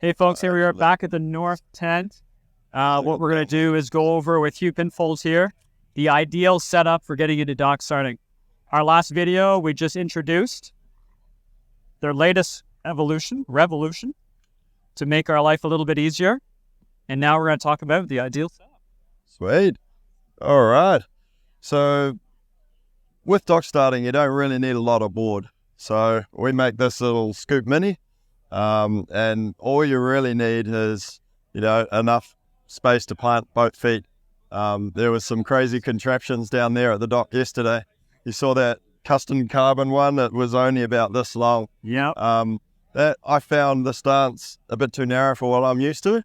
Hey folks, here we are back at the North Tent. What we're going to do is go over with Hugh Pinfold here, the ideal setup for getting into dock starting. Our last video, we just introduced their latest revolution to make our life a little bit easier. And now we're going to talk about the ideal setup. Sweet. All right. So with dock starting, you don't really need a lot of board. So we make this little scoop mini. And all you really need is, enough space to plant both feet. There was some crazy contraptions down there at the dock yesterday. You saw that custom carbon one that was only about this long. Yeah. That I found the stance a bit too narrow for what I'm used to,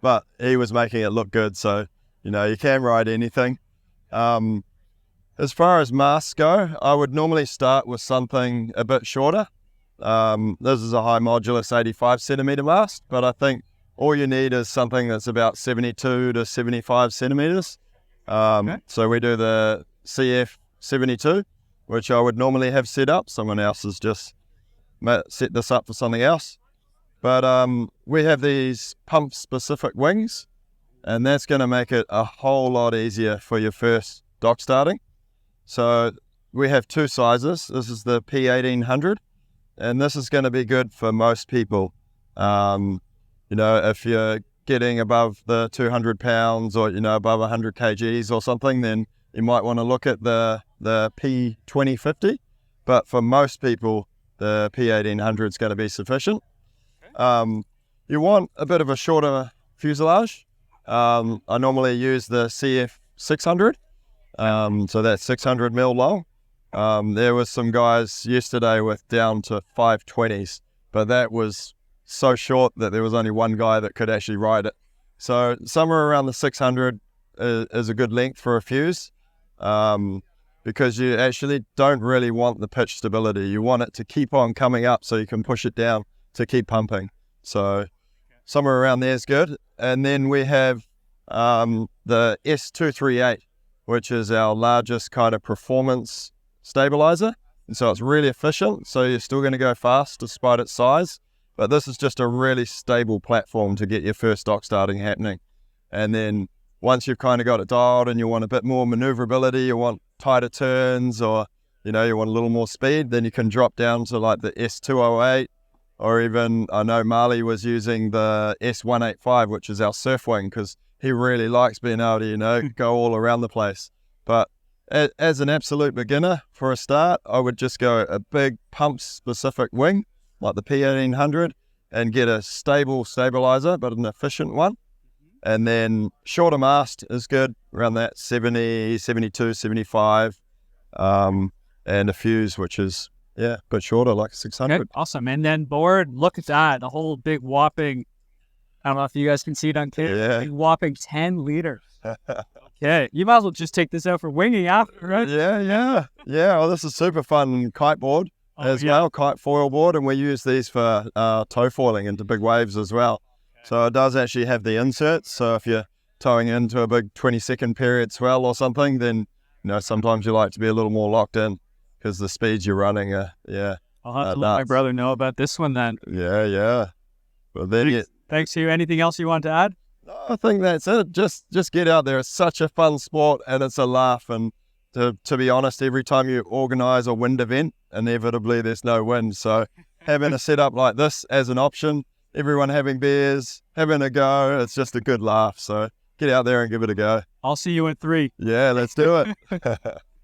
but he was making it look good. So, you can ride anything. As far as masts go, I would normally start with something a bit shorter. This is a high modulus 85 centimeter mast, but I think all you need is something that's about 72 to 75 centimeters. So we do the CF 72, which I would normally have set up. Someone else has just set this up for something else. But we have these pump specific wings, and that's going to make it a whole lot easier for your first dock starting. So we have two sizes. This is the P1800. And this is going to be good for most people. If you're getting above the 200 pounds or, above 100 kgs or something, then you might want to look at the P2050. But for most people, the P1800 is going to be sufficient. You want a bit of a shorter fuselage. I normally use the CF 600. So that's 600 mil long. There was some guys yesterday with down to 520s, but that was so short that there was only one guy that could actually ride it. So somewhere around the 600 is a good length for a fuse, because you actually don't really want the pitch stability. You want it to keep on coming up so you can push it down to keep pumping. So somewhere around there is good. And then we have the S238, which is our largest kind of performance stabilizer, and so it's really efficient, so you're still going to go fast despite its size, but this is just a really stable platform to get your first dock starting happening. And then once you've kind of got it dialed and you want a bit more maneuverability, you want tighter turns, or you want a little more speed, then you can drop down to like the S208, or even I know Marley was using the S185, which is our surf wing, because he really likes being able to go all around the place. But as an absolute beginner for a start, I would just go a big pump-specific wing, like the P1800, and get a stable stabilizer, but an efficient one. And then shorter mast is good, around that 70, 72, 75, and a fuse, which is, a bit shorter, like 600. Okay, awesome. And then board, look at that, the whole big whopping, I don't know if you guys can see it on camera, big whopping 10 liters. Okay, you might as well just take this out for winging after, right? Yeah. Well, this is super fun kite board well, kite foil board, and we use these for tow foiling into big waves as well. Okay. So it does actually have the inserts. So if you're towing into a big 20-second period swell or something, then sometimes you like to be a little more locked in because the speeds you're running are I'll have to let my brother know about this one then. Yeah. Well, then Thanks, Hugh. Anything else you want to add? I think that's it. Just get out there. It's such a fun sport, and it's a laugh. And to be honest, every time you organise a wind event, inevitably there's no wind. So having a setup like this as an option, everyone having beers, having a go, it's just a good laugh. So get out there and give it a go. I'll see you in 3. Yeah, let's do it.